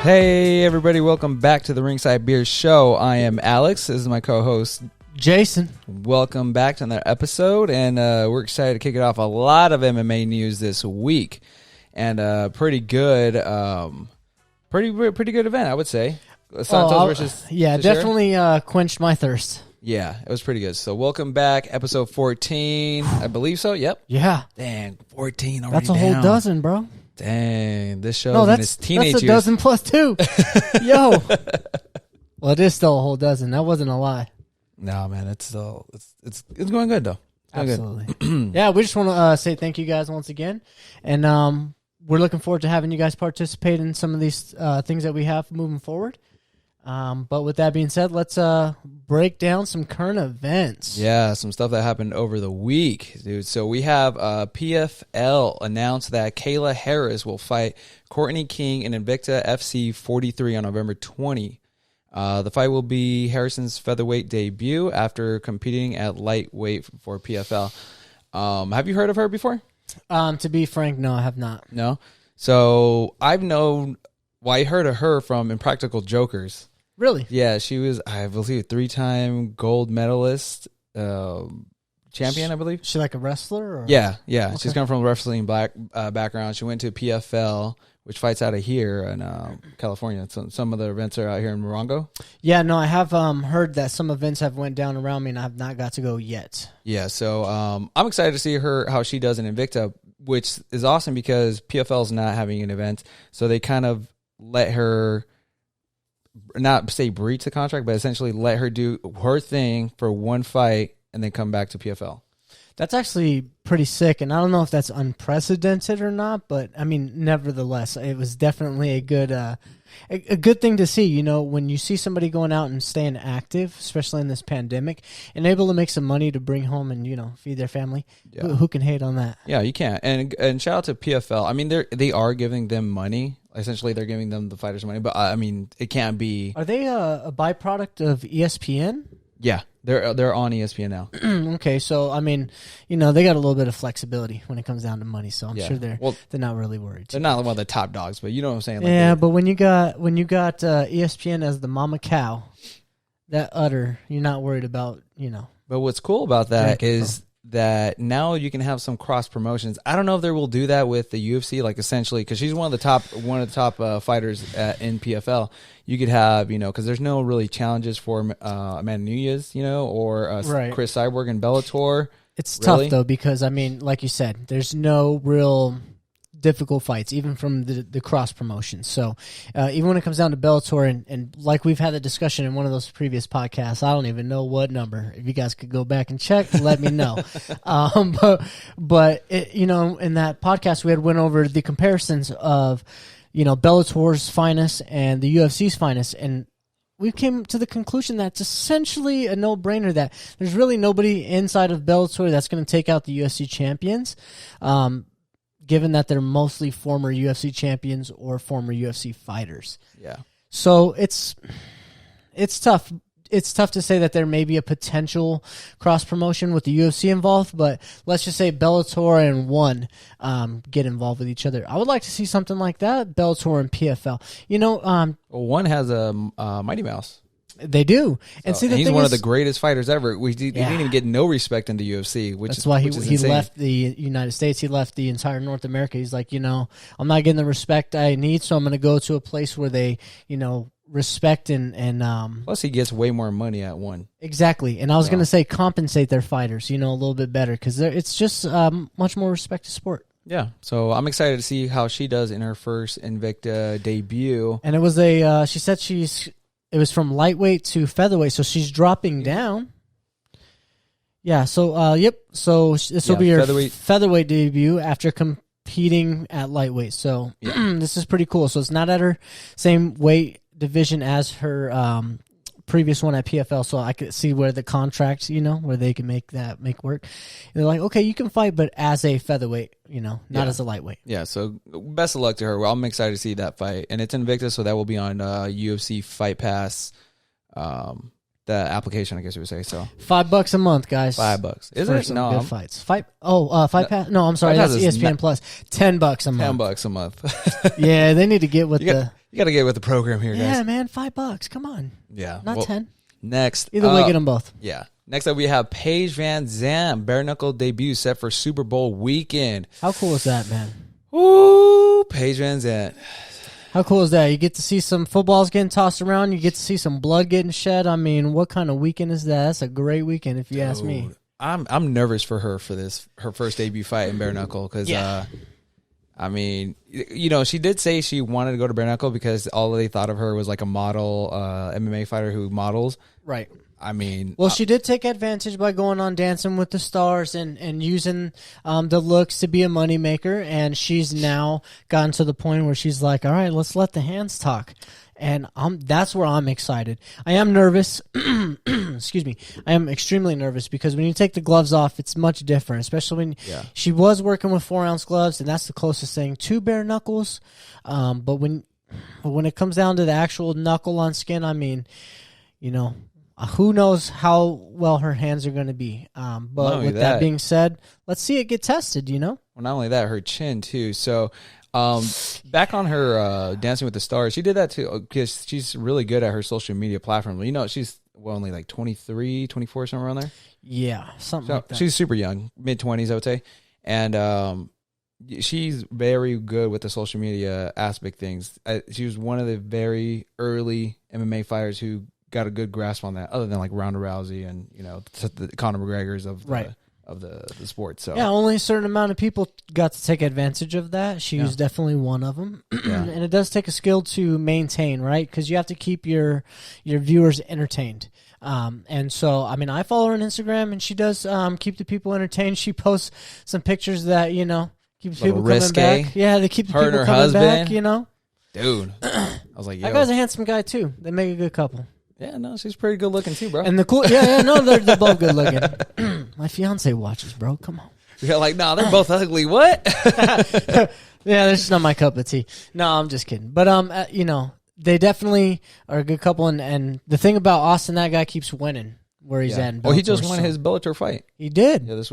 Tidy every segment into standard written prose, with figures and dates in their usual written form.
Hey everybody, welcome back to the Ringside Beer Show. I am Alex. This is my co-host Jason. Welcome back to another episode, and we're excited to kick it off. A lot of MMA news this week, and pretty good event, I would say. Santos versus Teixeira? Definitely quenched my thirst. Yeah, it was pretty good. So welcome back, episode 14, I believe so. Yep. Yeah. Dang, 14 already. That's a whole dozen, bro. Dang, this show in its teenage that's a years. dozen plus two. Yo. Well, it is still a whole dozen. That wasn't a lie. No, man, it's going good though. Absolutely. Yeah, we just want to say thank you guys once again, and we're looking forward to having you guys participate in some of these things that we have moving forward. But with that being said, let's break down some current events. Yeah, some stuff that happened over the week, dude. So we have PFL announced that Kayla Harris will fight Courtney King in Invicta FC 43 on November 20. The fight will be Harrison's featherweight debut after competing at lightweight for PFL. Have you heard of her before? To be frank, no, I have not. No? So I heard of her from Impractical Jokers. Really? Yeah, she was, I believe, a 3-time gold medalist champion, I believe. She like a wrestler? Or? Yeah. Okay. She's come from a wrestling background. She went to PFL, which fights out of here in California. Some of the events are out here in Morongo. Yeah, no, I have heard that some events have went down around me, and I have not got to go yet. Yeah, so I'm excited to see how she does in Invicta, which is awesome because PFL is not having an event, so they kind of let her, not say breach the contract, but essentially let her do her thing for one fight and then come back to PFL. That's actually pretty sick, and I don't know if that's unprecedented or not, but I mean, nevertheless, it was definitely a good thing to see. You know, when you see somebody going out and staying active, especially in this pandemic, and able to make some money to bring home and feed their family, who can hate on that? Yeah, you can't. And shout out to PFL. I mean, they are giving them money. Essentially, they're giving them the fighters money, but I mean, it can't be. Are they a byproduct of ESPN? Yeah, they're on ESPN now. Okay, so I mean, they got a little bit of flexibility when it comes down to money, so I'm sure they're not really worried. They're not one of the top dogs, but you know what I'm saying. Like yeah, but when you got ESPN as the mama cow, that udder, you're not worried about, But what's cool about that is that now you can have some cross promotions. I don't know if they will do that with the UFC, like essentially, because she's one of the top fighters in PFL. You could have, because there's no really challenges for Amanda Nunes, or Chris Cyborg and Bellator. It's tough though, because I mean, like you said, there's no real difficult fights, even from the cross promotions. So even when it comes down to Bellator, and like we've had a discussion in one of those previous podcasts, I don't even know what number. If you guys could go back and check, let me know. But in that podcast, we had went over the comparisons of Bellator's finest and the UFC's finest, and we came to the conclusion that it's essentially a no-brainer that there's really nobody inside of Bellator that's going to take out the UFC champions, given that they're mostly former UFC champions or former UFC fighters. Yeah. So it's tough. It's tough to say that there may be a potential cross-promotion with the UFC involved, but let's just say Bellator and ONE get involved with each other. I would like to see something like that, Bellator and PFL. ONE has a Mighty Mouse. They do. And see, he's one of the greatest fighters ever. He didn't even get no respect in the UFC, that's why he left the United States. He left the entire North America. He's like, I'm not getting the respect I need, so I'm going to go to a place where they, respect and plus he gets way more money at ONE. Exactly. And I was going to say compensate their fighters, a little bit better, because it's just much more respect to sport. Yeah, so I'm excited to see how she does in her first Invicta debut. And it was she said it was from lightweight to featherweight, so she's dropping down. Yeah, so yep, so this will be her featherweight debut after competing at lightweight. So this is pretty cool. So it's not at her same weight division as her previous one at PFL, so I could see where the contracts, where they can make work. And they're like, okay, you can fight, but as a featherweight, not as a lightweight. Yeah, so best of luck to her. Well, I'm excited to see that fight. And it's Invicta, so that will be on UFC Fight Pass, the application, I guess you would say. So $5 a month, guys. $5. Is it? No. Good fights. Fight Pass. No, I'm sorry. That's ESPN Plus. $10 a month. $10 a month. Yeah, they need to get with You got to get with the program here, guys. Yeah, man, $5. Come on. Yeah. Not 10. Next. Either way, get them both. Yeah. Next up, we have Paige Van Zant, bare knuckle debut set for Super Bowl weekend. How cool is that, man? Ooh, Paige Van Zant. How cool is that? You get to see some footballs getting tossed around. You get to see some blood getting shed. I mean, what kind of weekend is that? That's a great weekend, if you ask me. I'm nervous for her her first debut fight in bare knuckle because, I mean, you know, she did say she wanted to go to bare knuckle because all they thought of her was like a model MMA fighter who models. Right. I mean, well, she did take advantage by going on Dancing with the Stars and using the looks to be a moneymaker, and she's now gotten to the point where she's like, all right, let's let the hands talk. And that's where I'm excited. I am nervous. Excuse me. I am extremely nervous because when you take the gloves off, it's much different, especially when she was working with 4-ounce gloves, and that's the closest thing to bare knuckles. But when it comes down to the actual knuckle on skin, I mean, you know, who knows how well her hands are going to be. But with that being said, let's see it get tested, you know? Well, not only that, her chin, too. So, back on her Dancing with the Stars, she did that, too, because she's really good at her social media platform. You know, she's only like 23, 24, somewhere around there. Yeah, something like that. She's super young, mid-20s, I would say. And she's very good with the social media aspect things. She was one of the very early MMA fighters who got a good grasp on that, other than like Ronda Rousey and, you know, the Conor McGregor's of the sport. So yeah, only a certain amount of people got to take advantage of that. She was definitely one of them. And it does take a skill to maintain, right? Because you have to keep your viewers entertained. And so, I mean, I follow her on Instagram, and she does keep the people entertained. She posts some pictures that, you know, keeps people coming back. Yeah, they keep the people coming husband. back, you know? Dude. I was like, yo. That guy's a handsome guy, too. They make a good couple. Yeah, no, she's pretty good looking too, bro. And they're both good looking. My fiance watches, bro. Come on. You're like, nah, they're both ugly. What? Yeah, that's just not my cup of tea. No, I'm just kidding. But you know, they definitely are a good couple. And the thing about Austin, that guy keeps winning where he's at. Well, he just won his Bellator fight. He did. Yeah,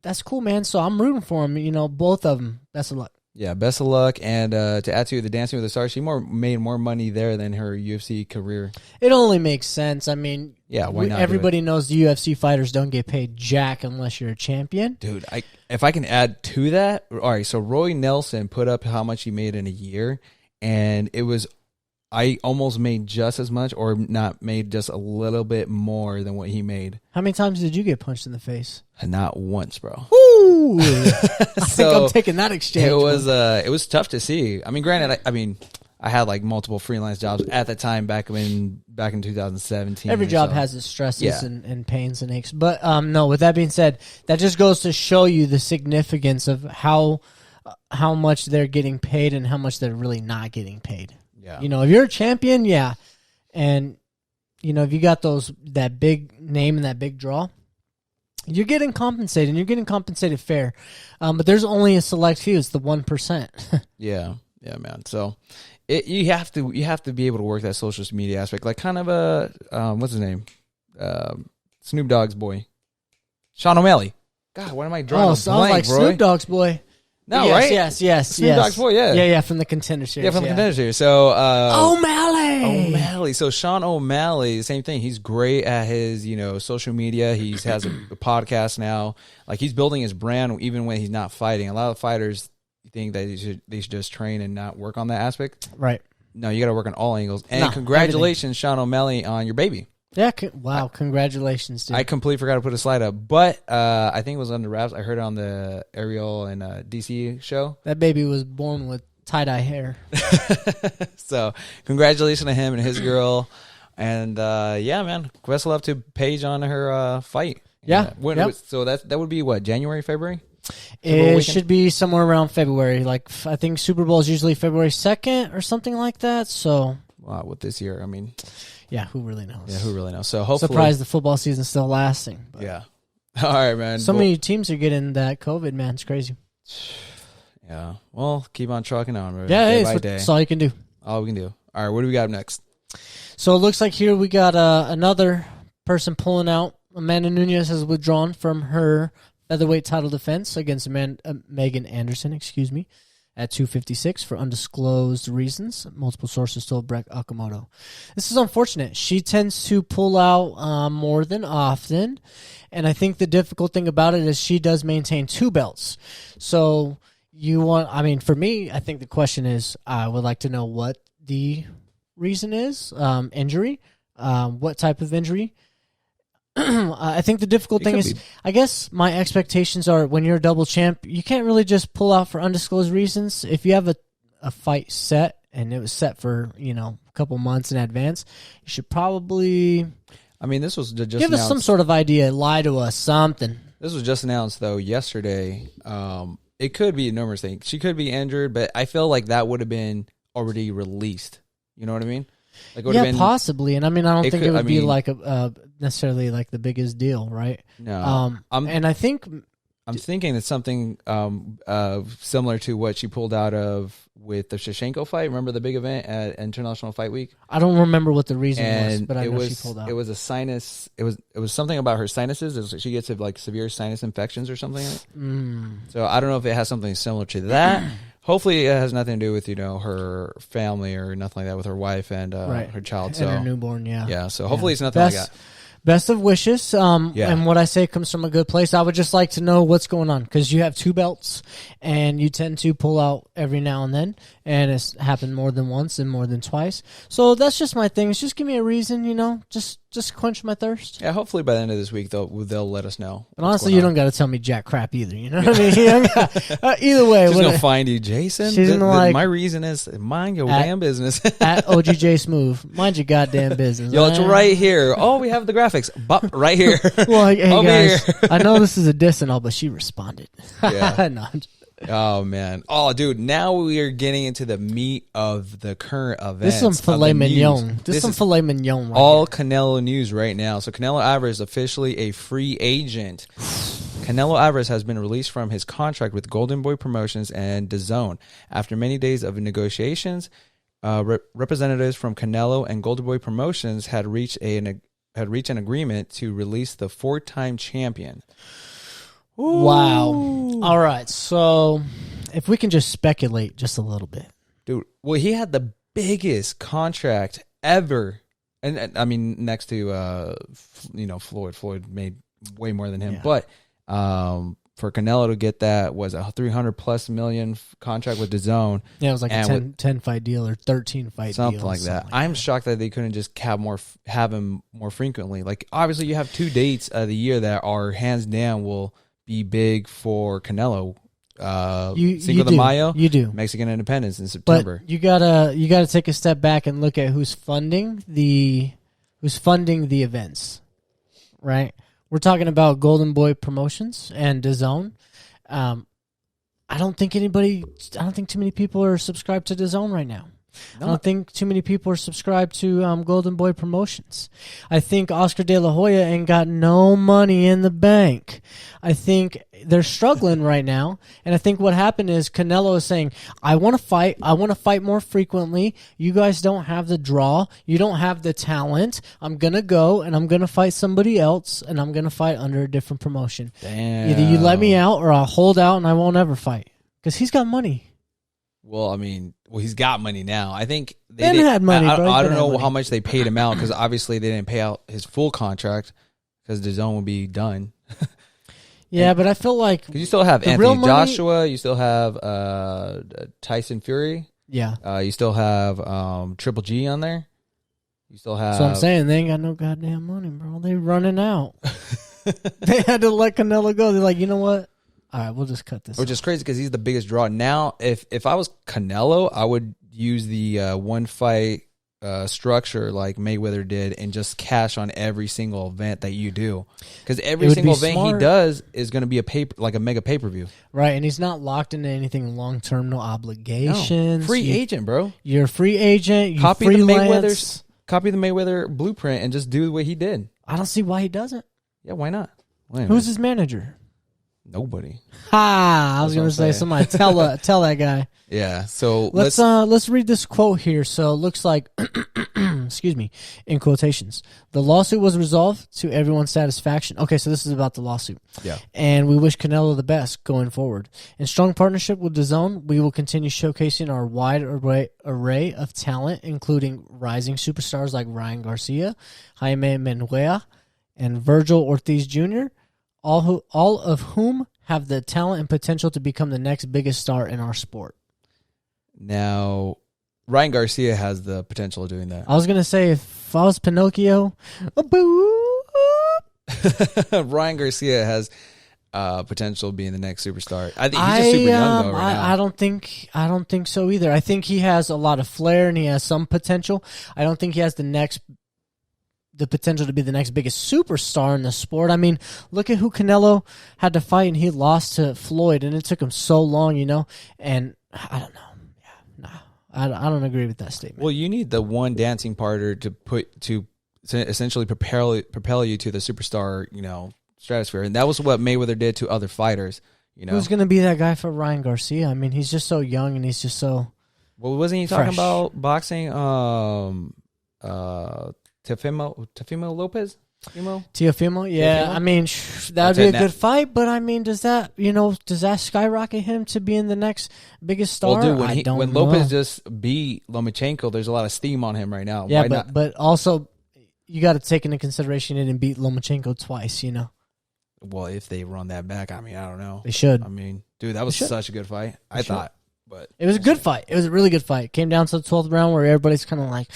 that's cool, man. So I'm rooting for him. You know, both of them. Best of luck. Yeah, best of luck. And to add to the Dancing with the Stars, she made more money there than her UFC career. It only makes sense. I mean, yeah, why not? Everybody knows the UFC fighters don't get paid jack unless you're a champion. Dude, if I can add to that, all right, so Roy Nelson put up how much he made in a year, and I almost made just as much, or not made just a little bit more than what he made. How many times did you get punched in the face? Not once, bro. Woo! I think I'm taking that exchange. It was tough to see. I mean, granted, I had like multiple freelance jobs at the time back in 2017. Every job has its stresses and pains and aches. But no, with that being said, that just goes to show you the significance of how much they're getting paid and how much they're really not getting paid. Yeah. You know, if you're a champion, and you know, if you got that big name and that big draw, you're getting compensated, and you're getting compensated fair. But there's only a select few. It's the 1%. Yeah, man. So you have to be able to work that social media aspect, like kind of a what's his name, Snoop Dogg's boy, Sean O'Malley. God, what am I drawing? Oh, sounds like bro? Snoop Dogg's boy. No, yes, right? Yes. Snoop Dogg's boy, Yeah, from the Contender Series. Yeah, from the Contender Series. So, O'Malley. So Sean O'Malley, same thing. He's great at his, you know, social media. He has a podcast now. Like, he's building his brand even when he's not fighting. A lot of fighters think that they should just train and not work on that aspect. Right. No, you got to work on all angles. And congratulations, everything. Sean O'Malley, on your baby. Yeah, wow, congratulations, dude. I completely forgot to put a slide up, but I think it was under wraps. I heard it on the Ariel and DC show. That baby was born with tie-dye hair. So, congratulations to him and his girl. And, yeah, man, best of luck to Paige on her fight. Yeah. So that would be, what, January, February? It should be somewhere around February. Like, I think Super Bowl is usually February 2nd or something like that, so... Wow, with this year, I mean... Yeah, who really knows? Yeah, who really knows? So hopefully, surprised the football season's still lasting. But yeah. All right, man. So many teams are getting that COVID, man. It's crazy. Yeah. Well, keep on trucking on, bro. Yeah, that's all you can do. All we can do. All right, what do we got next? So it looks like here we got another person pulling out. Amanda Nunes has withdrawn from her featherweight title defense against Megan Anderson. Excuse me. at 256 for undisclosed reasons. Multiple sources told Brett Okamoto. This is unfortunate. She tends to pull out more than often, and I think the difficult thing about it is she does maintain 2 belts. So for me, I think the question is, I would like to know what the reason is. Injury. What type of injury? I think the difficult thing is, I guess my expectations are when you're a double champ, you can't really just pull out for undisclosed reasons. If you have a fight set and it was set for, a couple months in advance, you should probably... I mean, this was just give us some sort of idea, lie to us, something. This was just announced, though, yesterday. It could be numerous things. She could be injured, but I feel like that would have been already released. You know what I mean? Like, possibly. And I mean, I don't think it would be like necessarily like the biggest deal, right? No. And I think I'm thinking it's something similar to what she pulled out of with the Shevchenko fight. Remember the big event at International Fight Week? I don't remember what the reason was, but I know she pulled out. It was a sinus. It was something about her sinuses. She gets like severe sinus infections or something. So I don't know if it has something similar to that. Hopefully, it has nothing to do with her family or nothing like that with her wife and her child. And her newborn, yeah. Yeah, so hopefully it's nothing like that. Best of wishes. And what I say comes from a good place. I would just like to know what's going on because you have 2 belts and you tend to pull out every now and then. And it's happened more than once and more than twice. So that's just my thing. It's just give me a reason, just quench my thirst. Yeah, hopefully by the end of this week they'll let us know. But honestly, you don't got to tell me jack crap either. You know what I mean? Either way, she's gonna find you, Jason. She's gonna my reason is mind your damn business. At OGJ Smooth, mind your goddamn business. Yo, it's right here. Oh, we have the graphics, but right here. Well, hey guys, I know this is a diss and all, but she responded. Yeah. No, oh man! Oh, dude! Now we are getting into the meat of the current events. This is some filet mignon. This is some filet mignon. Right all here. Canelo news right now. So Canelo Alvarez is officially a free agent. Canelo Alvarez has been released from his contract with Golden Boy Promotions and DAZN after many days of negotiations. Representatives from Canelo and Golden Boy Promotions had reached an agreement to release the 4-time champion. Ooh. Wow. All right. So if we can just speculate just a little bit. Dude, well, he had the biggest contract ever. And I mean, next to, Floyd. Floyd made way more than him. Yeah. But for Canelo to get that was a $300+ million contract with DAZN. Yeah, it was like a 10 fight deal or 13 fight something deal. Like that. I'm shocked that they couldn't just have him more frequently. Like, obviously, you have 2 dates of the year that are hands down will be big for Canelo. Cinco de Mayo, you do Mexican Independence in September. But you gotta take a step back and look at who's funding the events, right? We're talking about Golden Boy Promotions and DAZN. I don't think too many people are subscribed to DAZN right now. I don't think too many people are subscribed to Golden Boy Promotions. I think Oscar De La Hoya ain't got no money in the bank. I think they're struggling right now. And I think what happened is Canelo is saying, I want to fight. I want to fight more frequently. You guys don't have the draw. You don't have the talent. I'm going to go and I'm going to fight somebody else and I'm going to fight under a different promotion. Damn. Either you let me out or I'll hold out and I won't ever fight. Because he's got money. Well, I mean, he's got money now. I think they had money. I don't know how much they paid him out because obviously they didn't pay out his full contract because DAZN would be done. Yeah, but I feel like you still have Anthony Joshua, you still have Tyson Fury. Yeah, you still have Triple G on there. You still have. So I'm saying they ain't got no goddamn money, bro. They running out. They had to let Canelo go. They're like, you know what? All right, we'll just cut this. Which is crazy because he's the biggest draw. Now, if I was Canelo, I would use the one fight structure like Mayweather did and just cash on every single event that you do. Because every single event he does is going to be a mega pay-per-view. Right, and he's not locked into anything long-term, no obligations. No. Free agent, bro. You're a free agent. You copy the Mayweather blueprint and just do what he did. I don't see why he doesn't. Yeah, why not? Who's his manager? Nobody. Ha! I was going to say, somebody tell that guy. Yeah. So let's read this quote here. So it looks like, excuse me, in quotations, the lawsuit was resolved to everyone's satisfaction. Okay, so this is about the lawsuit. Yeah. And we wish Canelo the best going forward. In strong partnership with DAZN, we will continue showcasing our wide array of talent, including rising superstars like Ryan Garcia, Jaime Manuela, and Virgil Ortiz Jr., all of whom have the talent and potential to become the next biggest star in our sport. Now, Ryan Garcia has the potential of doing that. I was going to say, if I was Pinocchio, Ryan Garcia has potential of being the next superstar. I think he's just super young, though, right now. I don't think so either. I think he has a lot of flair and he has some potential. I don't think he has the potential to be the next biggest superstar in the sport. I mean, look at who Canelo had to fight, and he lost to Floyd, and it took him so long, and I don't know. Yeah, no, I don't agree with that statement. Well, you need the one dancing partner to essentially propel you to the superstar, stratosphere, and that was what Mayweather did to other fighters. Who's going to be that guy for Ryan Garcia? I mean, he's just so young, and he's just so. Well, wasn't he talking about boxing? Teofimo Lopez? Teofimo? Yeah. I mean, that would be a good fight, but I mean, does that skyrocket him to being the next biggest star? Well, dude, when Lopez just beat Lomachenko, there's a lot of steam on him right now. Yeah, but also, you got to take into consideration he didn't beat Lomachenko twice, Well, if they run that back, I mean, I don't know. They should. I mean, dude, that was such a good fight. I thought. But it was a good fight. It was a really good fight. It came down to the 12th round where everybody's kind of like...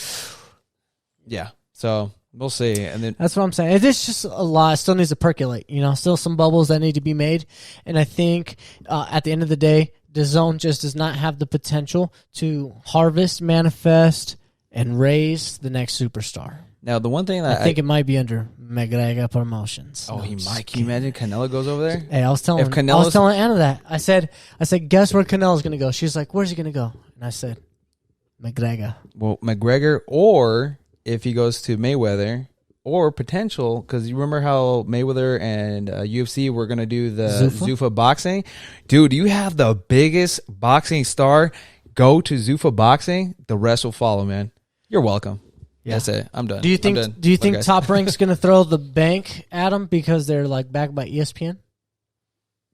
Yeah. So we'll see, and then that's what I'm saying. It's just a lot. It still needs to percolate. Still some bubbles that need to be made. And I think at the end of the day, DAZN just does not have the potential to harvest, manifest, and raise the next superstar. Now, the one thing that I think it might be under McGregor Promotions. Oh, he might. Can you imagine Canelo goes over there? Hey, I was telling Anna that. I said, guess where Canelo's going to go? She's like, where's he going to go? And I said, McGregor. Well, McGregor, or if he goes to Mayweather, or potential, because you remember how Mayweather and UFC were going to do the Zuffa boxing? Dude, you have the biggest boxing star go to Zuffa boxing, the rest will follow, man. You're welcome. Yeah. That's it. I'm done. Do you think Top Rank's going to throw the bank at him because they're like backed by ESPN?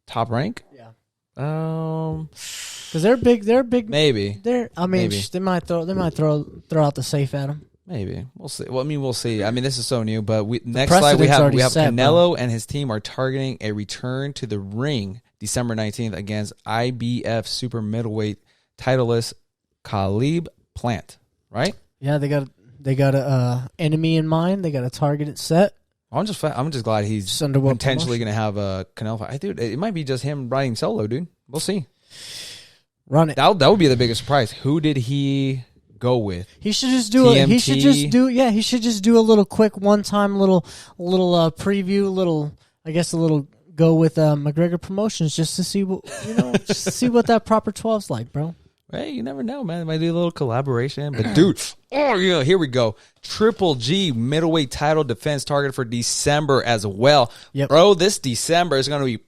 Top Rank? Yeah. Because they're big. Maybe. Maybe. They might throw out the safe at him. Maybe. We'll see. Well, we'll see. I mean, this is so new, but next slide we have Canelo and his team are targeting a return to the ring December 19th against IBF super middleweight titleist Caleb Plant, right? Yeah, they got a enemy in mind. They got a target set. I'm just glad he's potentially going to have a Canelo fight. Dude, it might be just him riding solo, dude. We'll see. Run it. That would be the biggest surprise. Who did he go with? He should just do it. He should just do. Yeah, he should just do a little quick one-time little preview. I guess a little go with McGregor Promotions just to see what just to see what that proper 12's like, bro. Hey, you never know, man. They might do a little collaboration. But, dude, here we go. Triple G middleweight title defense targeted for December as well. Yep. Bro, this December is going to be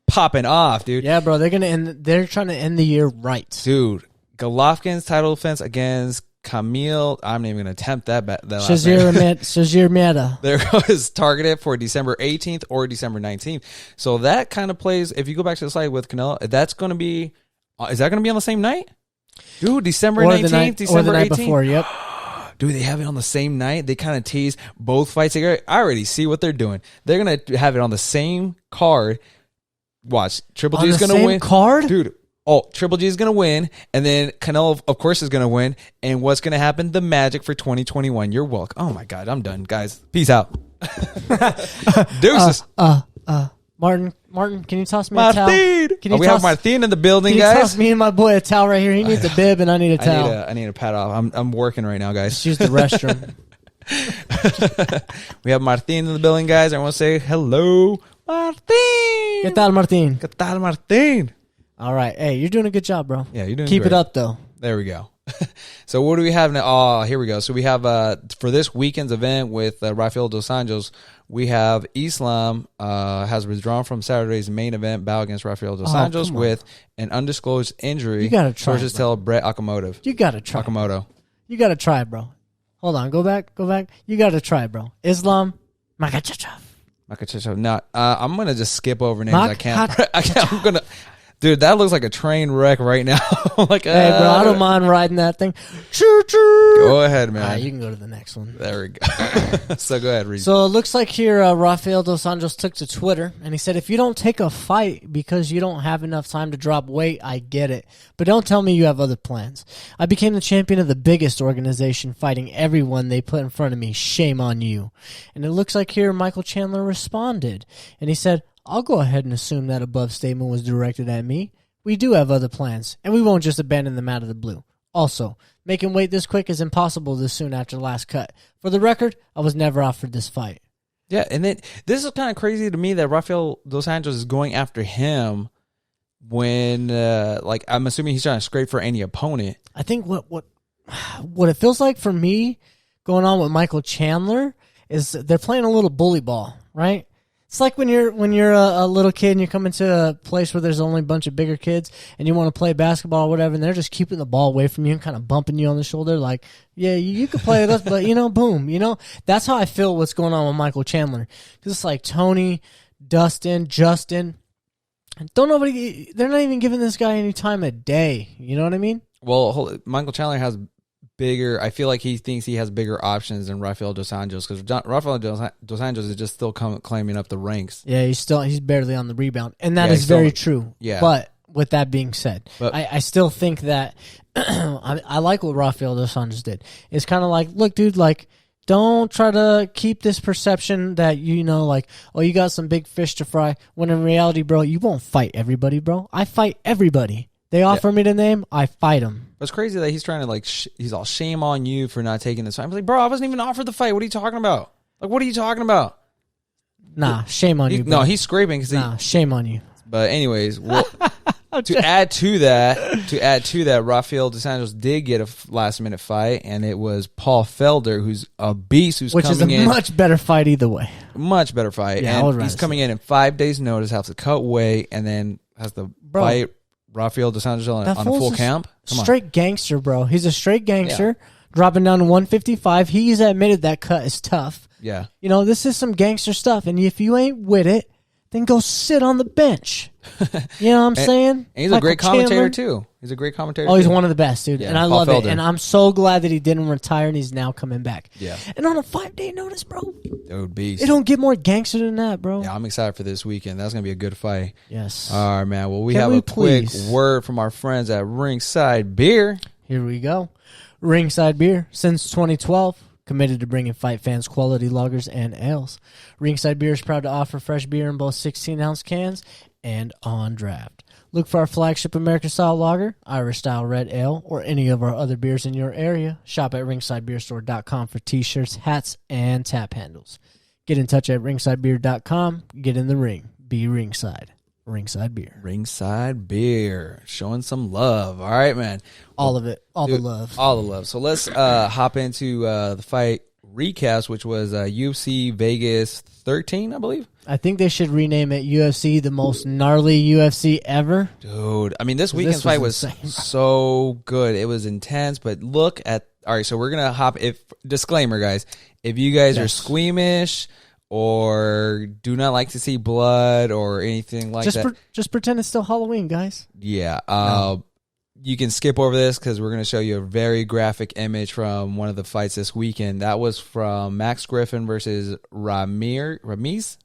popping off, dude. Yeah, bro. They're trying to end the year right. Dude, Golovkin's title defense against Camille. I'm not even going to attempt that last Shazir Meta. There is targeted for December 18th or December 19th. So that kind of plays, if you go back to the slide with Canelo, that's going to be... is that going to be on the same night? Dude, December 19th, December 18th? Or the night before, yep. Dude, they have it on the same night. They kind of tease both fights. I already see what they're doing. They're going to have it on the same card. Watch. Triple G is going to win. Card? Dude, Triple G is going to win. And then Canelo, of course, is going to win. And what's going to happen? The magic for 2021. You're welcome. Oh, my God. I'm done, guys. Peace out. Deuces. Martin, can you toss me a towel? We have Martin in the building, guys. Can you toss me and my boy a towel right here? He needs a bib and I need a towel. I need a pat off. I'm working right now, guys. Just use the restroom. We have Martin in the building, guys. I want to say hello, Martin. ¿Qué tal, Martin? ¿Qué tal, Martin? All right. Hey, you're doing a good job, bro. Yeah, you're doing Keep great. it up, though. There we go. So what do we have now? Oh, here we go. So we have for this weekend's event with Rafael Dos Anjos, we have Islam has withdrawn from Saturday's main event bout against Rafael Dos Anjos with an undisclosed injury. You gotta try, sources tell Brett Okamoto. You gotta try. Okamoto. You gotta try, bro. Hold on, go back. You gotta try, bro. Islam Makhachev. No, I'm gonna just skip over names. I can't. I'm gonna. Dude, that looks like a train wreck right now. Like, hey, bro, I don't mind riding that thing. Choo-choo. Go ahead, man. All right, you can go to the next one. There we go. So go ahead, read. So it looks like here Rafael Dos Anjos took to Twitter, and he said, if you don't take a fight because you don't have enough time to drop weight, I get it. But don't tell me you have other plans. I became the champion of the biggest organization, fighting everyone they put in front of me. Shame on you. And it looks like here Michael Chandler responded, and he said, I'll go ahead and assume that above statement was directed at me. We do have other plans, and we won't just abandon them out of the blue. Also, making weight this quick is impossible this soon after the last cut. For the record, I was never offered this fight. Yeah, and then this is kind of crazy to me that Rafael Dos Anjos is going after him when, I'm assuming he's trying to scrape for any opponent. I think what it feels like for me going on with Michael Chandler is they're playing a little bully ball, right? It's like when you're a little kid and you come into a place where there's only a bunch of bigger kids and you want to play basketball or whatever, and they're just keeping the ball away from you and kind of bumping you on the shoulder like, yeah, you can play with us, but, boom. That's how I feel what's going on with Michael Chandler. Because it's like Tony, Dustin, Justin. They're not even giving this guy any time of day. You know what I mean? Well, Michael Chandler has bigger. I feel like he thinks he has bigger options than Rafael Dos Anjos because Rafael Dos Anjos is just still climbing up the ranks. Yeah, he's barely on the rebound, and that is very true. Yeah, but with that being said, I still think that I like what Rafael Dos Anjos did. It's kind of like, look, dude, like, don't try to keep this perception that you got some big fish to fry. When in reality, bro, you won't fight everybody, bro. I fight everybody. They offer me the name, I fight them. It's crazy that he's trying to he's all shame on you for not taking this fight. I'm like, bro, I wasn't even offered the fight. What are you talking about? Like, what are you talking about? Nah, shame on you, bro. No, he's scraping. Shame on you. But anyways, to add to that, Rafael Dos Anjos did get a last-minute fight, and it was Paul Felder, who's a beast, which is a much better fight either way. Much better fight. Yeah, and he's coming in 5 days' notice, has to cut weight, and then has to fight Rafael Dos Anjos on a full camp. Straight gangster, bro. He's a straight gangster, dropping down to 155. He's admitted that cut is tough. Yeah. This is some gangster stuff, and if you ain't with it, then go sit on the bench. You know what I'm saying? And he's a great commentator, too. He's a great commentator. Oh, he's one of the best, dude. Yeah, and I love Felder. it. And I'm so glad that he didn't retire and he's now coming back. Yeah. And on a 5-day notice, bro. Dude, beast. It don't get more gangster than that, bro. Yeah, I'm excited for this weekend. That's going to be a good fight. Yes. All right, man. Well, we have a quick word from our friends at Ringside Beer. Here we go. Ringside Beer, since 2012. Committed to bringing fight fans quality lagers and ales. Ringside Beer is proud to offer fresh beer in both 16-ounce cans and on draft. Look for our flagship American-style lager, Irish-style red ale, or any of our other beers in your area. Shop at ringsidebeerstore.com for T-shirts, hats, and tap handles. Get in touch at ringsidebeer.com. Get in the ring. Be ringside. Ringside Beer. Ringside Beer. Showing some love. All right, man. All of it. All the love. All the love. So let's hop into the fight recast, which was UFC Vegas 13, I believe. I think they should rename it UFC, the most gnarly UFC ever. Dude, I mean, this weekend's fight was so good. It was intense, but look at... All right, so we're going to hop... Disclaimer, guys. If you guys are squeamish... or do not like to see blood or anything like that. Just pretend it's still Halloween, guys. Yeah. You can skip over this because we're going to show you a very graphic image from one of the fights this weekend. That was from Max Griffin versus Ramiz.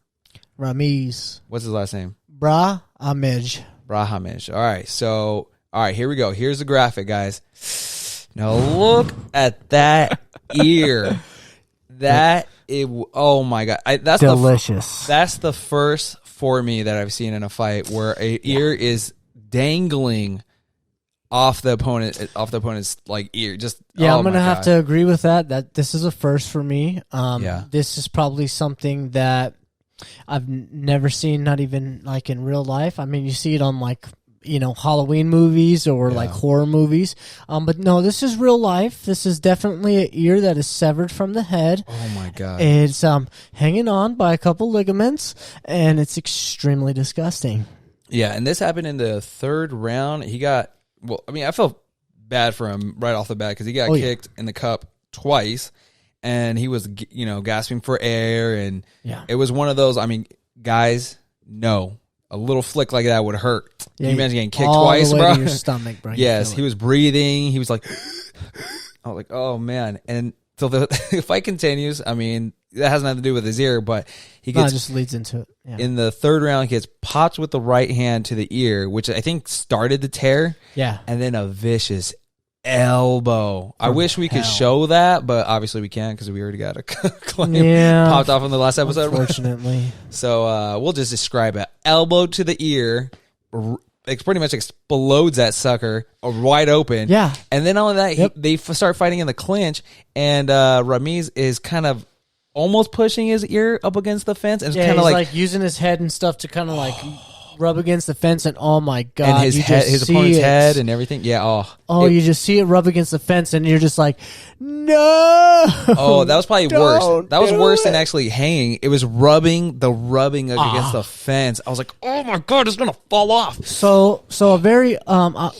What's his last name? Brahimaj. All right, here we go. Here's the graphic, guys. Now look at that ear. Oh my god, that's delicious. That's the first for me that I've seen in a fight where a ear is dangling off the opponent's like ear. I'm gonna have to agree with that. That this is a first for me. This is probably something that I've never seen, not even like in real life. I mean, you see it on like Halloween movies or like horror movies. But no, this is real life. This is definitely an ear that is severed from the head. Oh my God. It's hanging on by a couple ligaments, and it's extremely disgusting. Yeah, and this happened in the 3rd round. He got, I felt bad for him right off the bat because he got kicked in the cup twice, and he was, gasping for air, and it was one of those, guys, no. A little flick like that would hurt. Can you imagine getting kicked twice, the way bro? to your stomach, bro. Yes, he was breathing. He was like, I was like, oh, man. And so the fight continues. That has nothing to do with his ear, but he gets... it just leads into it. Yeah. In the 3rd round, he gets popped with the right hand to the ear, which I think started the tear. Yeah. And then a vicious elbow. I wish we could show that, but obviously we can't because we already got a claim popped off in the last episode. Unfortunately. So we'll just describe it. Elbow to the ear. It pretty much explodes that sucker wide open. Yeah. And then all of that, they start fighting in the clinch, and Ramiz is kind of almost pushing his ear up against the fence. And kind of like using his head and stuff to kind of like rub against the fence, and oh my God, and his opponent's head and everything. Yeah. You just see it rub against the fence, and you're just like, no. Oh, that was probably worse. That was worse than actually hanging. It was rubbing against the fence. I was like, oh my God, it's gonna fall off. So a very a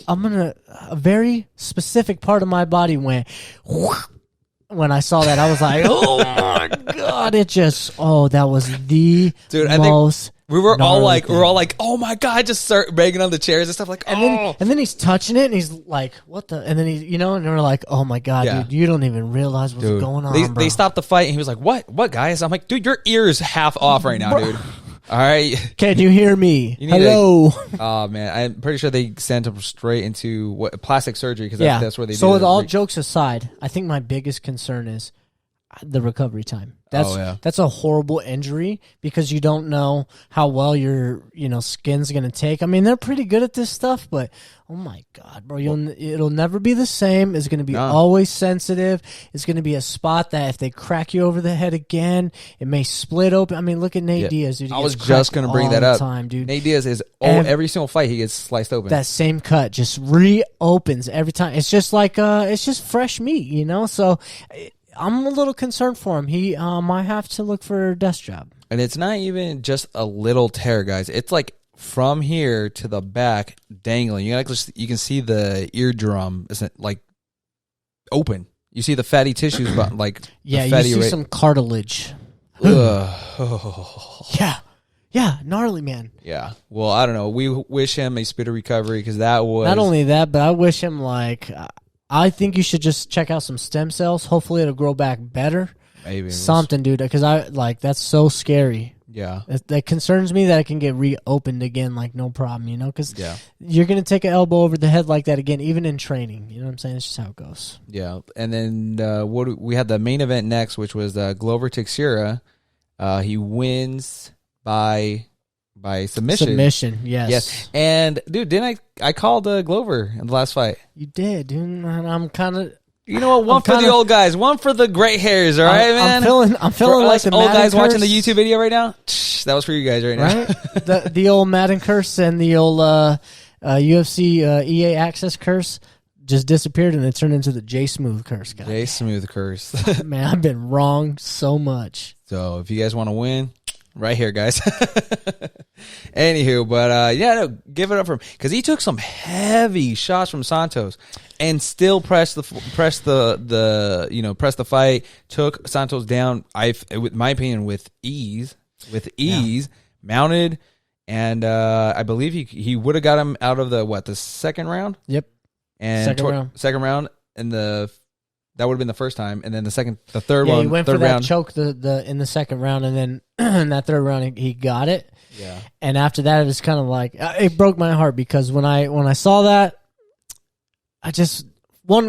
very specific part of my body went. When I saw that, I was like, oh my God, that was the most. We were all like, oh my God, just start banging on the chairs and stuff like, and then he's touching it and he's like, what the, and then and we're like, oh my God, dude, you don't even realize what's going on. They stopped the fight and he was like, what guys? I'm like, dude, your ear is half off right now, dude. All right. Can you hear me? Hello. Oh man, I'm pretty sure they sent him straight into plastic surgery because that's where they. So with all jokes aside, I think my biggest concern is the recovery time. That's a horrible injury because you don't know how well your skin's gonna take. They're pretty good at this stuff, but oh my God, bro, it'll never be the same. It's gonna be always sensitive. It's gonna be a spot that if they crack you over the head again, it may split open. Look at Nate Diaz, dude. I was just gonna bring that up. Dude. Nate Diaz is every single fight he gets sliced open. That same cut just reopens every time. It's just like it's just fresh meat, So. I'm a little concerned for him. He might have to look for a desk job. And it's not even just a little tear, guys. It's like from here to the back dangling. You can see the eardrum isn't like open. You see the fatty tissues, but like you see some cartilage. Yeah, gnarly, man. Yeah. Well, I don't know. We wish him a speedy recovery because that was not only that, but I wish him I think you should just check out some stem cells. Hopefully, it'll grow back better. Maybe something, dude. Because that's so scary. Yeah, that concerns me that it can get reopened again, no problem. Because you're gonna take an elbow over the head like that again, even in training. You know what I'm saying? It's just how it goes. Yeah, and then we had the main event next, which was Glover Teixeira. He wins by submission. Submission, yes. And dude, didn't I called Glover in the last fight? You did, dude. I'm kind of. You know what? One for the old guys, one for the gray hairs. All right, man. I'm feeling like the old Madden guys curse. Watching the YouTube video right now. That was for you guys right now. Right? the old Madden curse and the old UFC EA Access curse just disappeared, and it turned into the J Smooth curse. God. J Smooth curse. Man, I've been wrong so much. So if you guys want to win. Right here, guys. Anywho, but give it up for him because he took some heavy shots from Santos and still pressed the fight. Took Santos down. With my opinion, with ease, mounted, and I believe he would have got him out of the second round. Yep, and second round, and that would have been the first time, and then the third one. He went for that choke in the second round, and then in that third round he got it. Yeah. And after that, it was kind of like it broke my heart because when I saw that,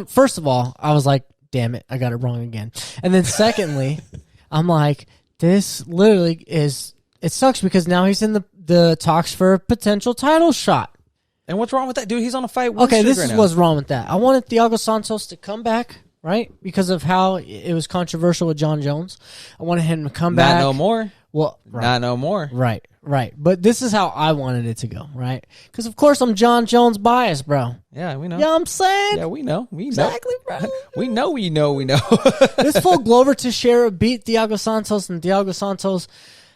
first of all, I was like, damn it, I got it wrong again. And then secondly, I'm like, this literally it sucks because now he's in the talks for a potential title shot. And what's wrong with that, dude? He's on a fight. Okay, this is what's wrong with that. I wanted Thiago Santos to come back. Right? Because of how it was controversial with John Jones. I wanted him to come back. Not no more. Well, right. Not no more. Right. Right. But this is how I wanted it to go, right? Because, of course, I'm John Jones biased, bro. Yeah, we know. You know what I'm saying? Yeah, we know. Exactly, bro. We know. This fool Glover Teixeira beat Thiago Santos, and Thiago Santos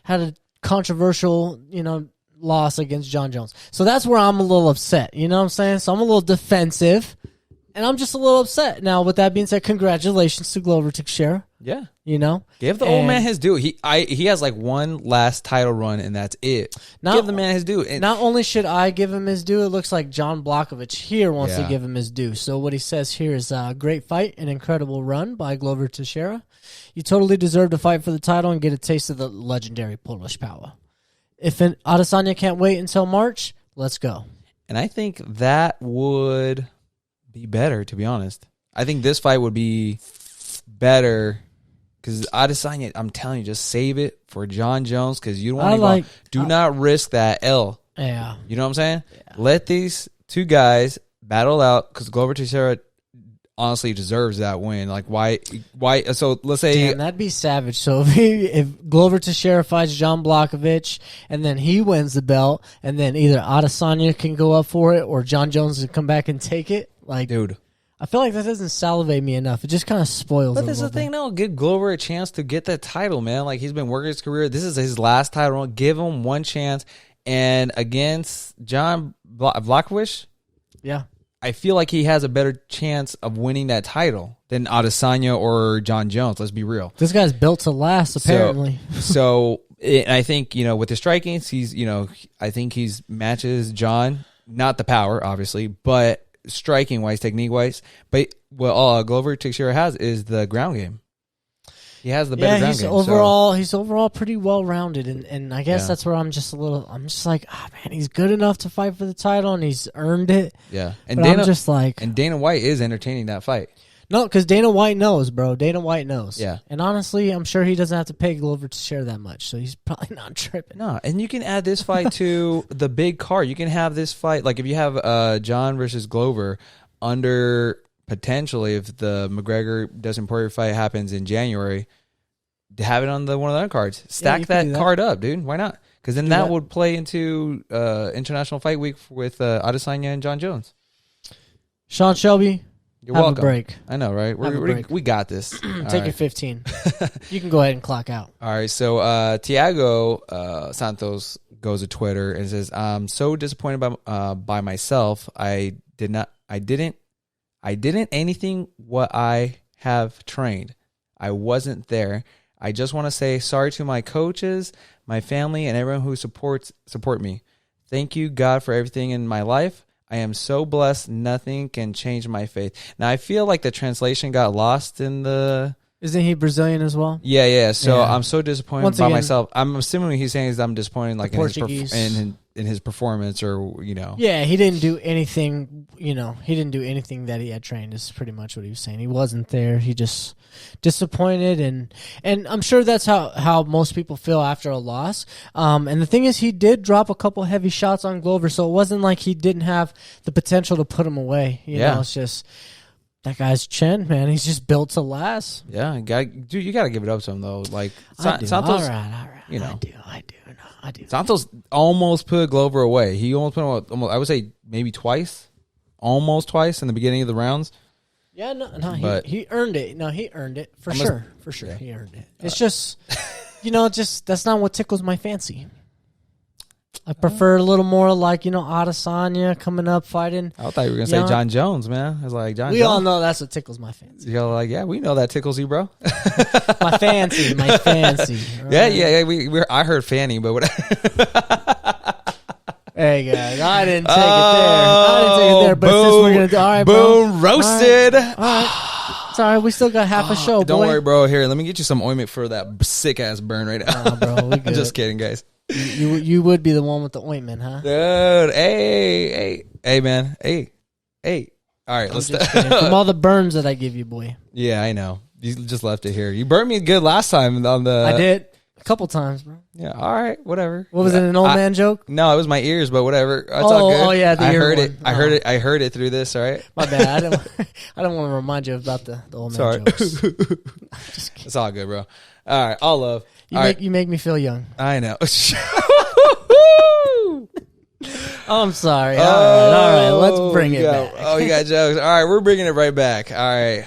had a controversial, loss against John Jones. So that's where I'm a little upset. You know what I'm saying? So I'm a little defensive, and I'm just a little upset. Now, with that being said, congratulations to Glover Teixeira. Yeah. Give the old man his due. He has like one last title run, and that's it. Give the man his due. And not only should I give him his due, it looks like John Blachowicz here wants to give him his due. So what he says here is a great fight, an incredible run by Glover Teixeira. You totally deserve to fight for the title and get a taste of the legendary Polish power. If Adesanya can't wait until March, let's go. And I think that would be better, to be honest. I think this fight would be better. Because Adesanya, I'm telling you, just save it for John Jones because you don't want to do not risk that L. Yeah. You know what I'm saying? Yeah. Let these two guys battle out because Glover Teixeira honestly deserves that win. Like, why? So let's say. Damn, that'd be savage. So if Glover Teixeira fights John Blachowicz and then he wins the belt and then either Adesanya can go up for it or John Jones can come back and take it. Like, dude. I feel like that doesn't salivate me enough. It just kind of spoils it. But this is the thing, no. Give Glover a chance to get that title, man. Like, he's been working his career. This is his last title. Give him one chance. And against John Blachowicz, yeah, I feel like he has a better chance of winning that title than Adesanya or John Jones. Let's be real. This guy's built to last, apparently. I think, with the striking, I think he's matches John. Not the power, obviously, but striking wise, technique wise, but what all Glover Teixeira has is the ground game. He has the better ground game. He's overall pretty well rounded, and I guess that's where I'm just like, man, he's good enough to fight for the title, and he's earned it. Yeah, and Dana White is entertaining that fight. No, because Dana White knows, bro. Dana White knows. Yeah. And honestly, I'm sure he doesn't have to pay Glover to share that much, so he's probably not tripping. No, and you can add this fight to the big card. You can have this fight, like if you have John versus Glover under potentially if the McGregor-Dustin Poirier fight happens in January, to have it on one of the other cards. Stack that card up, dude. Why not? Because then that would play into International Fight Week with Adesanya and John Jones. Sean Shelby. You're welcome. A break. I know, right? We got this. Take your 15. You can go ahead and clock out. All right. So Thiago Santos goes to Twitter and says, "I'm so disappointed by myself. I didn't anything what I have trained. I wasn't there. I just want to say sorry to my coaches, my family, and everyone who support me. Thank you, God, for everything in my life. I am so blessed. Nothing can change my faith." Now, I feel like the translation got lost in the... Isn't he Brazilian as well? Yeah. So I'm so disappointed by myself. I'm assuming he's saying I'm disappointed like in his performance or, Yeah, he didn't do anything, he didn't do anything that he had trained is pretty much what he was saying. He wasn't there. He just disappointed and I'm sure that's how most people feel after a loss. And the thing is he did drop a couple heavy shots on Glover, so it wasn't like he didn't have the potential to put him away. You know, it's just that guy's chin, man. He's just built to last. Yeah, dude, you got to give it up to him though. Like Santos, all right. I do. Santos almost put Glover away. He almost put him almost, I would say maybe almost twice in the beginning of the rounds. Yeah, he earned it. No, he earned it for sure. Yeah. He earned it. It's just, that's not what tickles my fancy. I prefer a little more like, Adesanya coming up fighting. I thought you were going to say John Jones, man. I was like, John Jones. We all know that's what tickles my fancy. You're like, yeah, we know that tickles you, bro. my fancy. Right? Yeah. I heard fanny, but whatever. Hey, guys, I didn't take it there. But since we're going to do, all right, bro. Boom, roasted. All right. It's all right. We still got half a show, Don't worry, bro. Here, let me get you some ointment for that sick-ass burn right now. Nah, bro, we good. I'm just kidding, guys. You would be the one with the ointment, huh? Dude, hey, man. Hey. All right, let's from all the burns that I give you, boy. Yeah, I know. You just left it here. You burned me good last time on the... I did. A couple times, bro. Yeah, all right, whatever. What was it, an old man joke? No, it was my ears, but whatever. That's all good. Oh, yeah, the ear one. I heard it through this, all right? My bad. I don't want to remind you about the old man jokes. It's all good, bro. All right, all love. You make me feel young. I know. I'm sorry. All right. Let's bring it back. Oh, you got jokes. All right, we're bringing it right back. All right.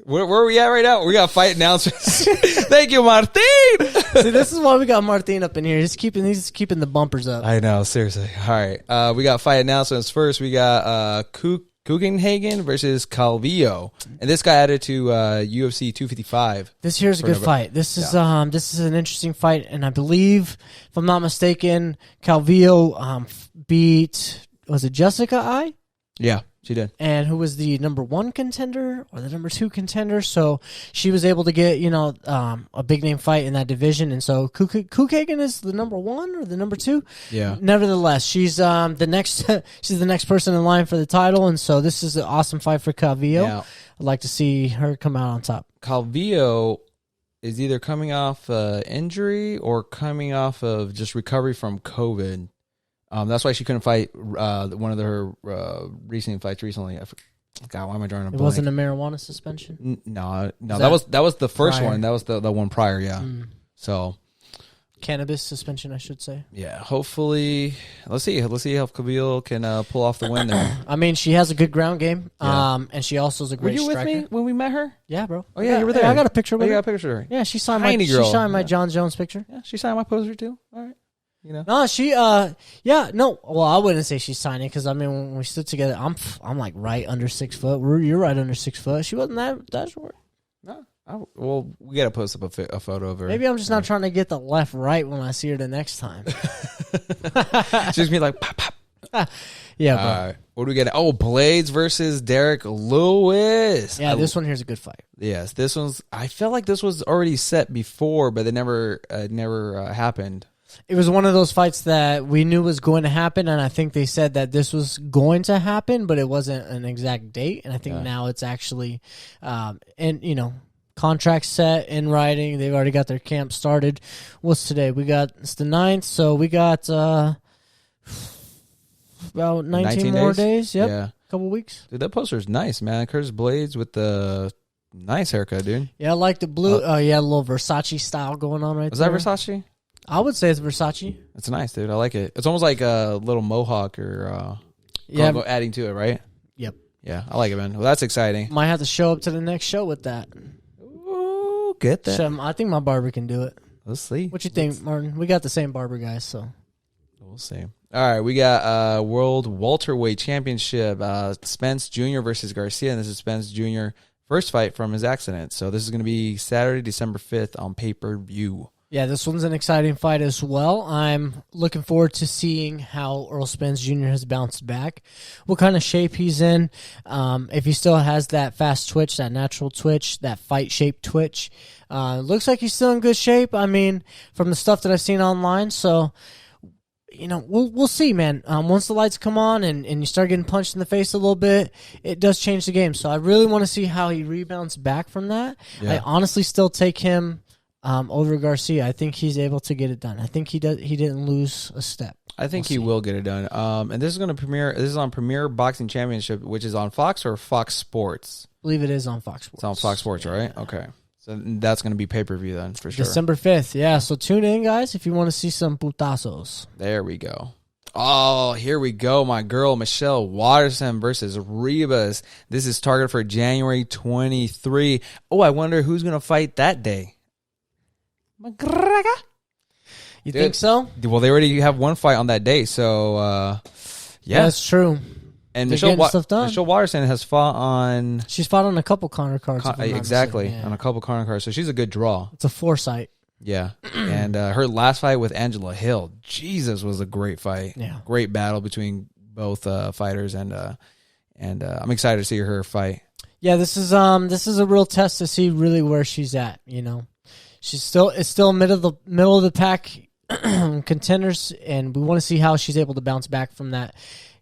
Where are we at right now? We got fight announcements. Thank you, Martin. See, this is why we got Martin up in here. He's keeping the bumpers up. I know, seriously. All right. We got fight announcements first. We got Kugenhagen versus Calvillo. And this guy added to UFC 255. This here's a good fight. This is an interesting fight, and I believe, if I'm not mistaken, Calvillo beat, was it Jessica I? Yeah, she did. And who was the number 1 contender or the number 2 contender? So she was able to get, a big name fight in that division. And so Kugenhagen is the number 1 or the number 2. Yeah. Nevertheless, she's the next person in line for the title. And so this is an awesome fight for Calvillo. Yeah. I'd like to see her come out on top. Calvillo is either coming off injury or coming off of just recovery from COVID. That's why she couldn't fight one of her recent fights recently. God, why am I drawing a blank? It wasn't a marijuana suspension? No, that was the first one. That was the one prior, yeah. So cannabis suspension, I should say. Yeah, hopefully, let's see how Calvillo can pull off the win there. I mean, she has a good ground game, and she also is a great striker. Were you with me when we met her? Yeah, bro. Oh yeah, you were there. I got a picture with her. You got a picture of her. Yeah, she signed my John Jones picture. Yeah, she signed my poster too. All right. No, well, I wouldn't say she's signing because, I mean, when we stood together, I'm like right under 6 foot. You're right under 6 foot. She wasn't that short. No. Well, we got to post up a photo of her. Maybe I'm just not trying to get the left right when I see her the next time. She's going to be like, pop, pop. Yeah, bro. What do we get? Oh, Blades versus Derek Lewis. Yeah, this one here's a good fight. Yes, this one's, I feel like this was already set before, but it never happened. It was one of those fights that we knew was going to happen, and I think they said that this was going to happen, but it wasn't an exact date. And I think now it's actually, contract set in writing. They've already got their camp started. What's today? It's the 9th, so we got about 19 more days. Yep. Yeah, a couple weeks. Dude, that poster is nice, man. Curtis Blades with the nice haircut, dude. Yeah, I like the blue. A little Versace style going on right there. Was that Versace? I would say it's Versace. It's nice, dude. I like it. It's almost like a little mohawk or adding to it, right? Yep. Yeah, I like it, man. Well, that's exciting. Might have to show up to the next show with that. Ooh, get that. I think my barber can do it. Let's see. What you think, Martin? We got the same barber guys, so. We'll see. All right, we got World Welterweight Championship. Spence Jr. versus Garcia, and this is Spence Jr. first fight from his accident. So this is going to be Saturday, December 5th on pay-per-view. Yeah, this one's an exciting fight as well. I'm looking forward to seeing how Earl Spence Jr. has bounced back, what kind of shape he's in, if he still has that fast twitch, that natural twitch, that fight-shaped twitch. Looks like he's still in good shape, I mean, from the stuff that I've seen online. So, we'll see, man. Once the lights come on and you start getting punched in the face a little bit, it does change the game. So I really want to see how he rebounds back from that. Yeah. I honestly still take him over Garcia. I think he's able to get it done. I think he didn't lose a step. I think he will get it done. And this is going to premiere. This is on Premier Boxing Championship, which is on Fox or Fox Sports. I believe it is on Fox Sports. It's on Fox Sports, right? Okay. So that's going to be pay-per-view then, for sure. December 5th, yeah. So tune in, guys, if you want to see some putazos. There we go. Oh, here we go. My girl, Michelle Waterson versus Ribas. This is targeted for January 23. Oh, I wonder who's going to fight that day. You think so? Well, they already have one fight on that day, so yeah. That's true. And Michelle Waterson has fought on... She's fought on a couple corner cards. Exactly, on a couple corner cards. So she's a good draw. It's a foresight. Yeah. And her last fight with Angela Hill, Jesus, was a great fight. Yeah. Great battle between both fighters, and I'm excited to see her fight. Yeah, this is a real test to see really where she's at, It's still middle of the pack contenders, and we want to see how she's able to bounce back from that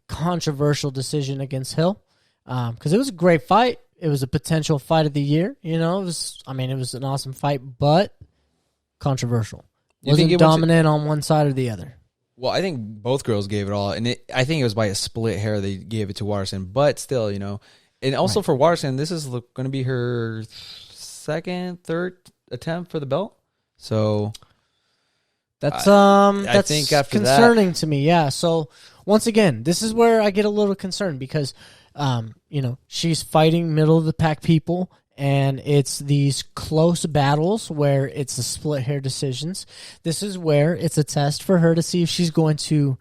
controversial decision against Hill, because it was a great fight. It was a potential fight of the year. It was an awesome fight, but controversial. Wasn't dominant on one side or the other. Well, I think both girls gave it all, and I think it was by a split hair they gave it to Waterson, but still, and also for Waterson, this is going to be her third attempt for the belt. So that's I think after concerning to me. Yeah. So once again, this is where I get a little concerned because, she's fighting middle of the pack people, and it's these close battles where it's the split hair decisions. This is where it's a test for her to see if she's going to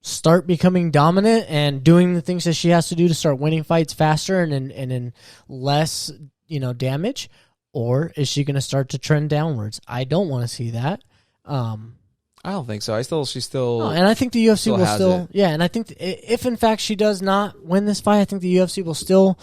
start becoming dominant and doing the things that she has to do to start winning fights faster and in less, damage, or is she going to start to trend downwards? I don't want to see that. I don't think so. She's still. No, and I think the UFC will still. It. Yeah, and I think if in fact she does not win this fight, I think the UFC will still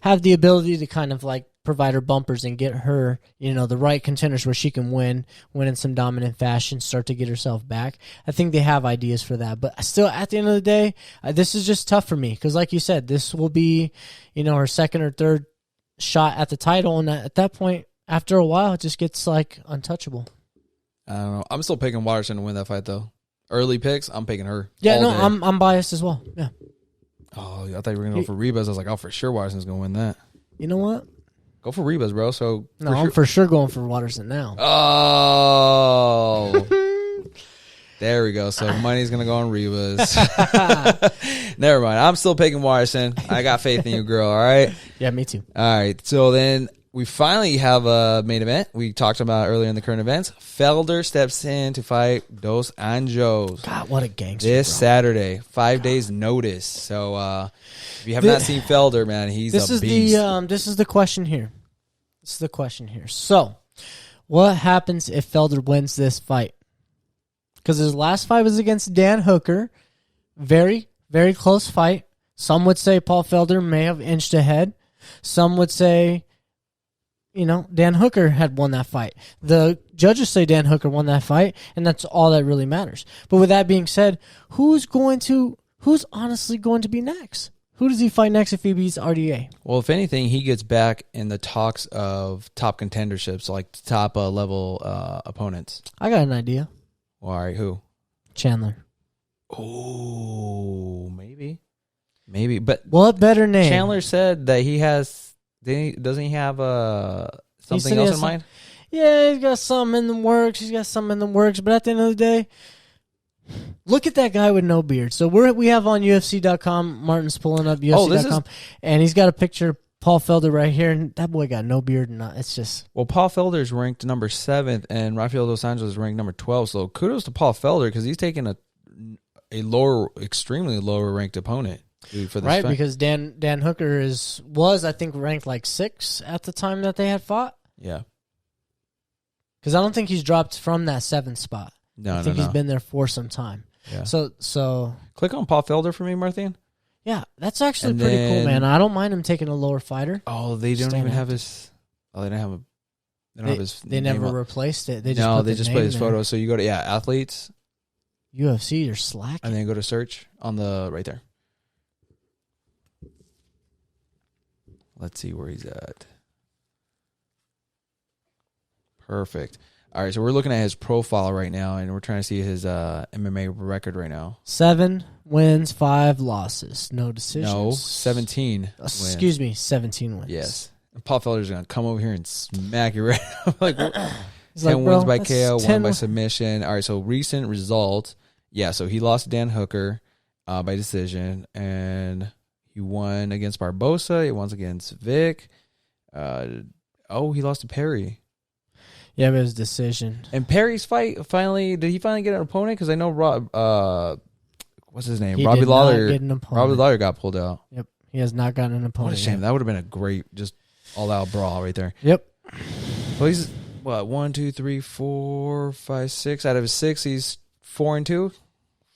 have the ability to kind of like provide her bumpers and get her, the right contenders where she can win in some dominant fashion, start to get herself back. I think they have ideas for that. But still, at the end of the day, this is just tough for me because, like you said, this will be, her second or third shot at the title. And at that point, after a while, it just gets like untouchable. I don't know. I'm still picking Waterson to win that fight, though. Early picks, I'm picking her. Yeah, no, I'm biased as well. Yeah. Oh, I thought you were going to go for Ribas. I was like, oh, for sure Waterson's going to win that. You know what? Go for Ribas, bro. So I'm for sure going for Waterson now. Oh. There we go. So money's going to go on Ribas. Never mind. I'm still picking Waterson. I got faith in you, girl. All right? Yeah, me too. All right. So then we finally have a main event. We talked about earlier in the current events. Felder steps in to fight Dos Anjos. God, what a gangster. This Saturday. 5 days notice. So if you have not seen Felder, man, he's a beast. This is the question here. So, what happens if Felder wins this fight? Because his last fight was against Dan Hooker. Very, very close fight. Some would say Paul Felder may have inched ahead. Some would say, Dan Hooker had won that fight. The judges say Dan Hooker won that fight, and that's all that really matters. But with that being said, who's honestly going to be next? Who does he fight next if he beats RDA? Well, if anything, he gets back in the talks of top contenderships, like top level opponents. I got an idea. Well, all right, who? Chandler. Oh, maybe. But what better name? Chandler said that he has. Doesn't he have something else in mind? Yeah, he's got something in the works. But at the end of the day, look at that guy with no beard. So we have on UFC.com. Martin's pulling up UFC.com, and he's got a picture of Paul Felder right here, and that boy got no beard. And it's just... Well, Paul Felder is ranked number 7th, and Rafael Dos Anjos is ranked number 12. So kudos to Paul Felder because he's taking a extremely lower ranked opponent. For this right, fight. Because Dan Hooker was I think ranked like 6 at the time that they had fought. Yeah, because I don't think he's dropped from that 7th spot. I think he's been there for some time. Yeah. So click on Paul Felder for me, Martine. Yeah, that's actually pretty cool, man. I don't mind him taking a lower fighter. Oh, they don't even have his. Oh, they don't have a. They don't have his. They never replaced it. They just put his photo. So you go to athletes, UFC, you're slacking, and then go to search on the right there. Let's see where he's at. Perfect. All right, so we're looking at his profile right now, and we're trying to see his MMA record right now. 7 wins, 5 losses, no decisions. No, 17 wins. Excuse me, 17 wins. Yes. And Paul Felder's going to come over here and smack you right now. Like, 10 wins by KO, 1 by submission. All right, so recent results. Yeah, so he lost to Dan Hooker by decision, and he won against Barbosa. He won against Vic. He lost to Perry. Yeah, but it was decision. And Perry's fight did he finally get an opponent? Because I know what's his name? Robbie Lawler. Robbie Lawler got pulled out. Yep, he has not gotten an opponent. What a shame! Yet. That would have been a great, just all-out brawl right there. Yep. Well, he's 1, 2, 3, 4, 5, 6 out of his 6. He's 4-2.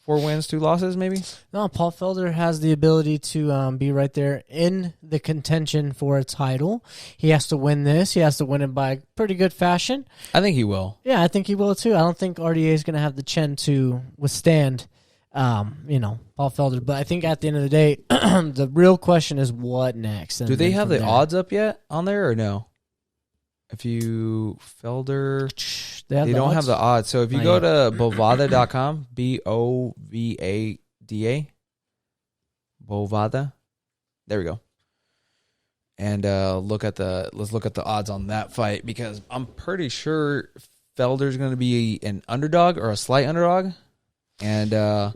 4 wins, 2 losses, maybe? No, Paul Felder has the ability to be right there in the contention for a title. He has to win this. He has to win it by pretty good fashion. I think he will. Yeah, I think he will too. I don't think RDA is going to have the chin to withstand, Paul Felder. But I think at the end of the day, the real question is what next. Do they have the odds up yet on there or no? If you Felder, they don't have the odds. So if you go to Bovada.com, Bovada, Bovada, there we go. And let's look at the odds on that fight because I'm pretty sure Felder's going to be an underdog or a slight underdog, and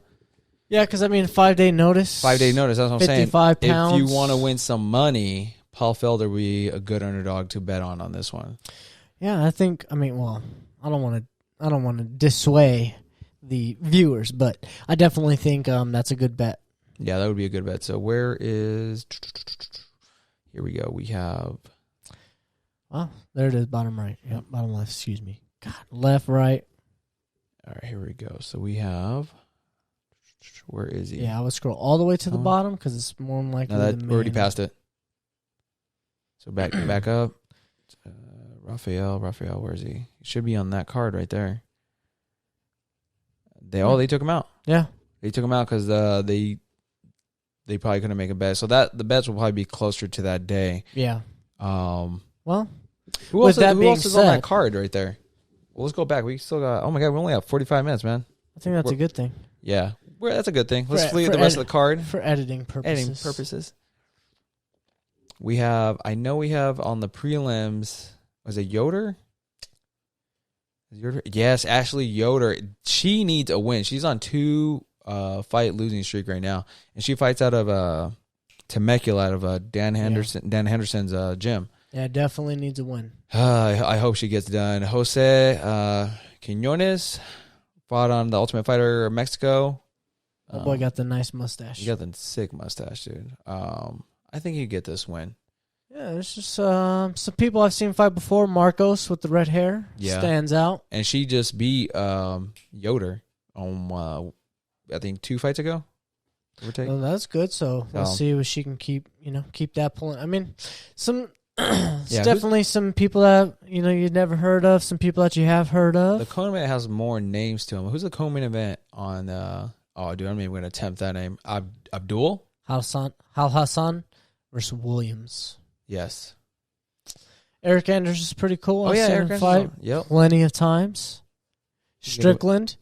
Yeah, because, I mean, 5-day notice. 5-day notice, that's what I'm saying. 55 pounds. If you want to win some money, Paul Felder would be a good underdog to bet on this one. Yeah, I think, I mean, well, I don't want to dissuade the viewers, but I definitely think that's a good bet. Yeah, that would be a good bet. So where is... Here we go. We have... Oh, there it is, bottom right. Yep, bottom left, excuse me. God, left, right. All right, here we go. So we have... Where is he? Yeah, I would scroll all the way to the bottom because it's more than likely. No, that already passed it. So back up. Raphael, where is he? He should be on that card right there. They took him out. Yeah, they took him out because they probably couldn't make a bet. So that the bets will probably be closer to that day. Yeah. Well, who else is on that card right there? Well, let's go back. We still got. Oh my God, we only have 45 minutes, man. I think that's a good thing. Yeah, that's a good thing. Let's flee the rest of the card for editing purposes. I know we have on the prelims. Was it Yoder? Yes, Ashley Yoder. She needs a win. She's on 2 fight losing streak right now, and she fights out of Temecula, out of Dan Henderson's gym. Yeah, definitely needs a win. I hope she gets done. Jose Quinones fought on the Ultimate Fighter of Mexico. Oh boy, got the nice mustache. He got the sick mustache, dude. I think he'd get this win. Yeah, there's just some people I've seen fight before. Marcos with the red hair stands out. And she just beat Yoder on, I think, 2 fights ago. Well, that's good. So we'll see if she can keep that pulling. I mean, definitely some people that you'd never heard of, some people that you have heard of. The co-main event has more names to him. Who's the co-main event on? Oh, dude, I'm even going to attempt that name. Abdul Hassan versus Williams. Yes. Eric Anders is pretty cool. I've seen him fight plenty of times. Strickland,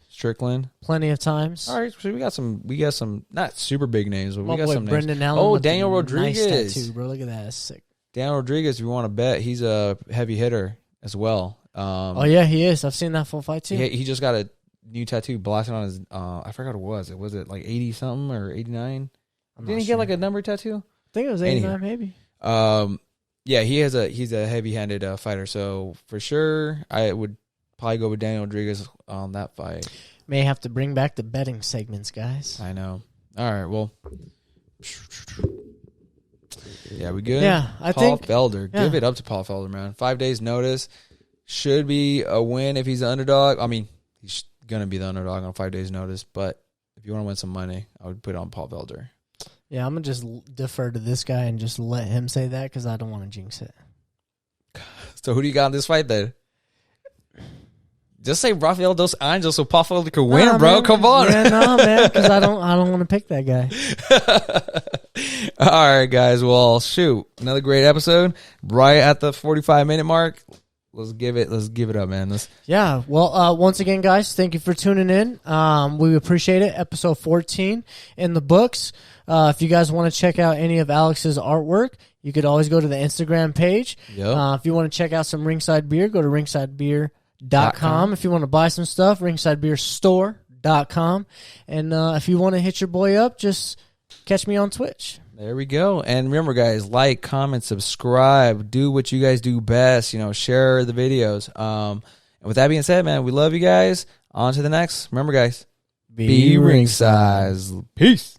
plenty of times. All right, so we got some not super big names, but we got some Brendan names. Allen Daniel Rodriguez. Nice tattoo, bro. Look at that. That's sick. Daniel Rodriguez, if you want to bet, he's a heavy hitter as well. Yeah, he is. I've seen that full fight too. He just got a new tattoo blasted on his. I forgot what it was. Was it like 80 something or 89? Didn't he get like a number tattoo? I think it was 89, maybe. Yeah, he's a heavy-handed fighter, so for sure I would probably go with Daniel Rodriguez on that fight. May have to bring back the betting segments, guys. I know. All right, well, yeah, we good? Yeah, I think Paul Felder. Yeah. Give it up to Paul Felder, man. 5 days notice should be a win if he's an underdog. I mean, he's gonna be the underdog on 5 days notice, but if you want to win some money, I would put it on Paul Felder. Yeah, I'm going to just defer to this guy and just let him say that because I don't want to jinx it. So who do you got in this fight then? Just say Rafael dos Anjos so Paul Felder could win, bro. Man. Come on. Yeah, no, man, because I don't want to pick that guy. All right, guys. Well, shoot. Another great episode. Right at the 45-minute mark. Let's give it up, man. Yeah. Well, once again, guys, thank you for tuning in. We appreciate it. Episode 14 in the books. If you guys want to check out any of Alex's artwork, you could always go to the Instagram page. Yep. If you want to check out some Ringside Beer, go to ringsidebeer.com. If you want to buy some stuff, ringsidebeerstore.com. And if you want to hit your boy up, just catch me on Twitch. There we go. And remember, guys, like, comment, subscribe, do what you guys do best, share the videos. And with that being said, man, we love you guys. On to the next. Remember, guys, be ringside. Peace.